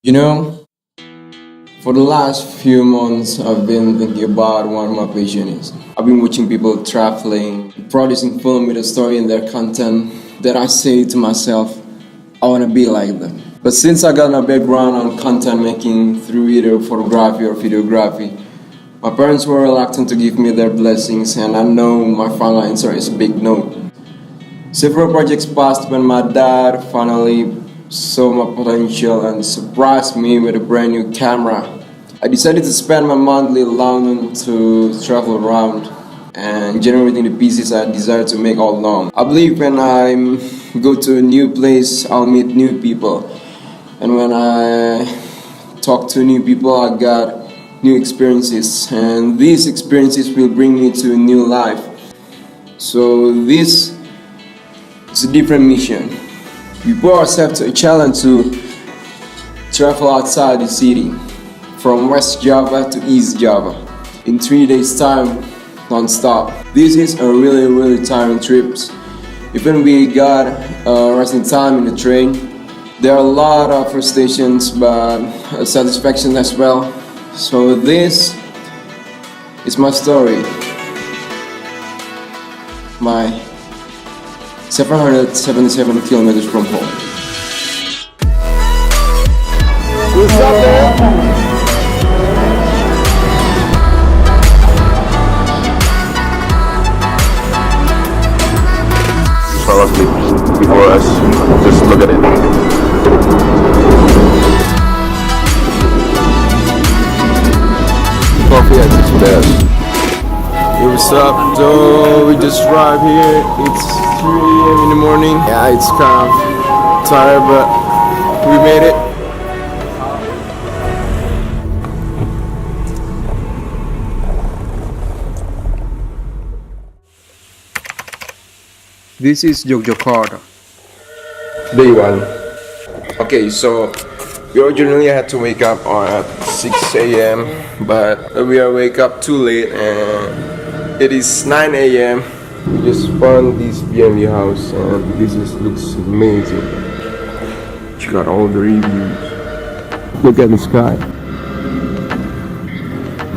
You know, for the last few months, I've been thinking about what my passion is. I've been watching people traveling, producing film with a story in their content that I say to myself, I want to be like them. But since I got a background on content making through either photography or videography, my parents were reluctant to give me their blessings, and I know my final answer is a big no. Several projects passed when my dad finally saw my potential and surprised me with a brand new camera. I decided to spend my monthly allowance to travel around and generating the pieces I desire to make all along. I believe when I go to a new place, I'll meet new people. And when I talk to new people, I got new experiences. And these experiences will bring me to a new life. So this is a different mission. We put ourselves to a challenge to travel outside the city, from West Java to East Java, in 3 days' time, non-stop. This is a really tiring trip. Even we got resting time in the train, there are a lot of frustrations but satisfaction as well. So this is my story. My 777 kilometers from home. What's up there? Probably before us. Just look at it. Coffee at this best. Hey, what's up? So we just arrived here. It's 3 a.m. in the morning. Yeah, it's kind of tired, but we made it. This is Yogyakarta. Day 1. Okay, so we originally had to wake up at 6 a.m. but we are wake up too late and it is 9 a.m. We just found this BNB house and looks amazing. You got all the reviews. Look at the sky.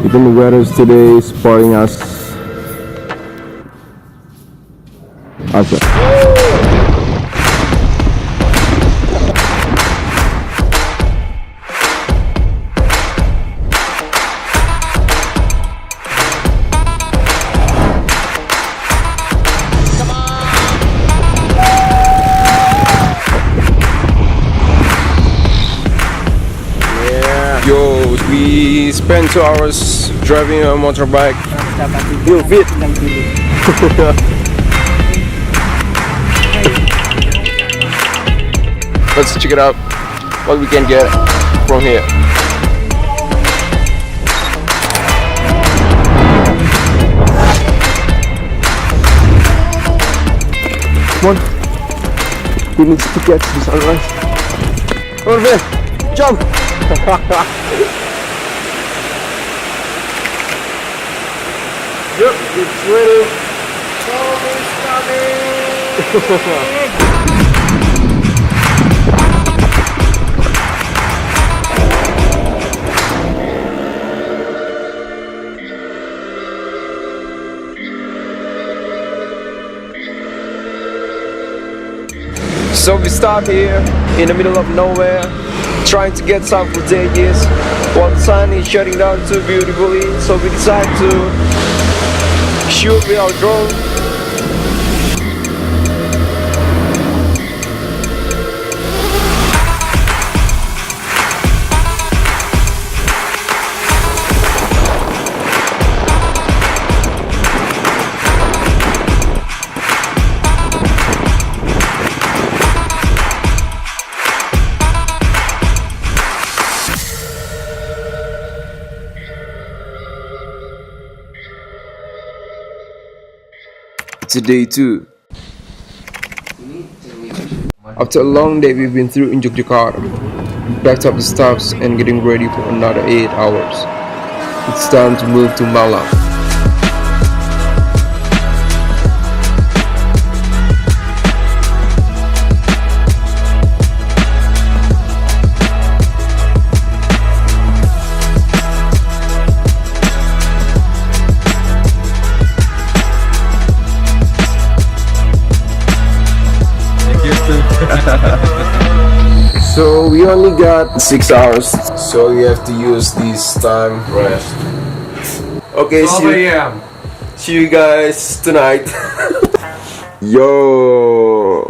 Even the weather today is supporting us. Awesome. Yo, we spent 2 hours driving a motorbike. You'll fit. Let's check it out. What we can get from here. Come on. We need to get to the sunrise. Over there. Jump. Yep, it's ready. It's coming. So we start here in the middle of nowhere, trying to get some footages while the sun is shutting down too beautifully. So we decide to shoot with our drone. It's day 2. After a long day we've been through in Yogyakarta, packed up the stuffs and getting ready for another 8 hours. It's time to move to Malang. So we only got 6 hours, so we have to use this time rest. Okay, see you guys tonight. Yo,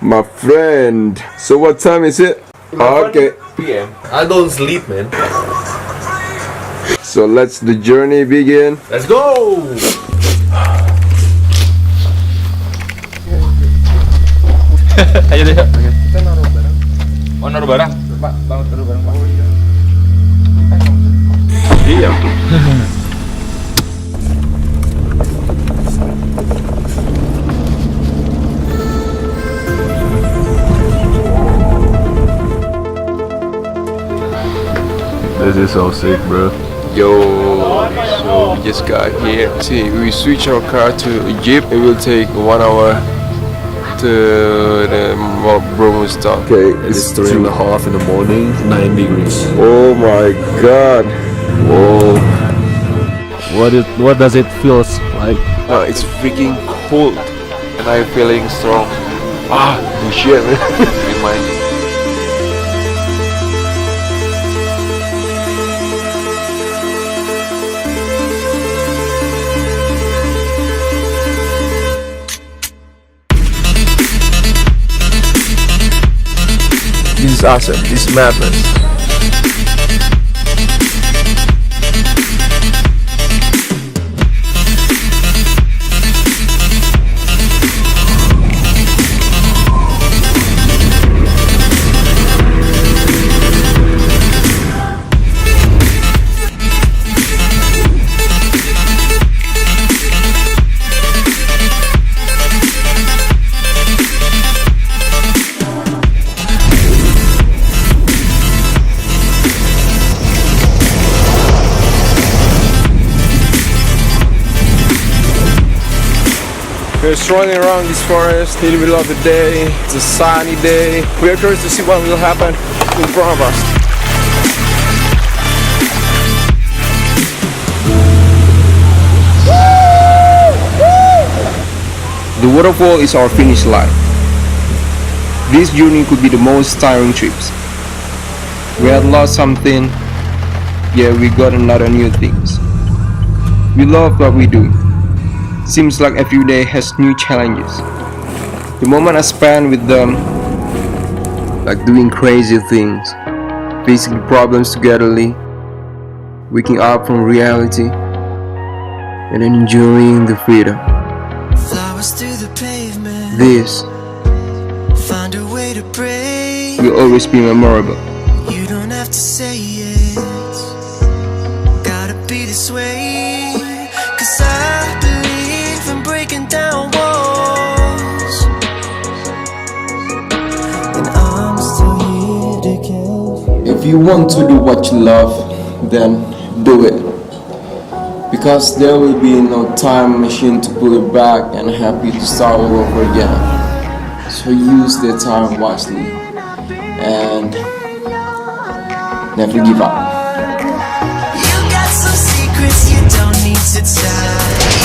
my friend. So what time is it? Okay. PM. I don't sleep, man. So let's the journey begin. Let's go. Ayo deh. Kita naruh barang. Oh naruh barang. Pak, bangun naruh barang Pak. Oh iya. Iya. This is so sick, bro. Yo, so we just got here. See, we switch our car to Jeep. It will take 1 hour to the Bromo stop. Okay, It's 3:30 in the morning, 9 degrees. Oh my god. Whoa. What does it feels like? It's freaking cold and I'm feeling strong. Ah, shit, man. In my This is awesome. This is madness. We're strolling around this forest in the middle of the day. It's a sunny day. We are curious to see what will happen in front of us. The waterfall is our finish line. This journey could be the most tiring trips. We had lost something, yeah, we got another new things. We love what we do. Seems like every day has new challenges. The moment I spend with them, like doing crazy things, facing problems togetherly, waking up from reality, and then enjoying the freedom. Flowers through the pavement. This Find a way to break. will always be memorable. You don't have to say it. Gotta be this way. 'Cause I believe in breaking down walls. And I'm still here to care. If you want to do what you love, then do it. Because there will be no time machine to pull it back and help you to start all over again. So use the time wisely and never give up. You got some secrets you don't need to tell.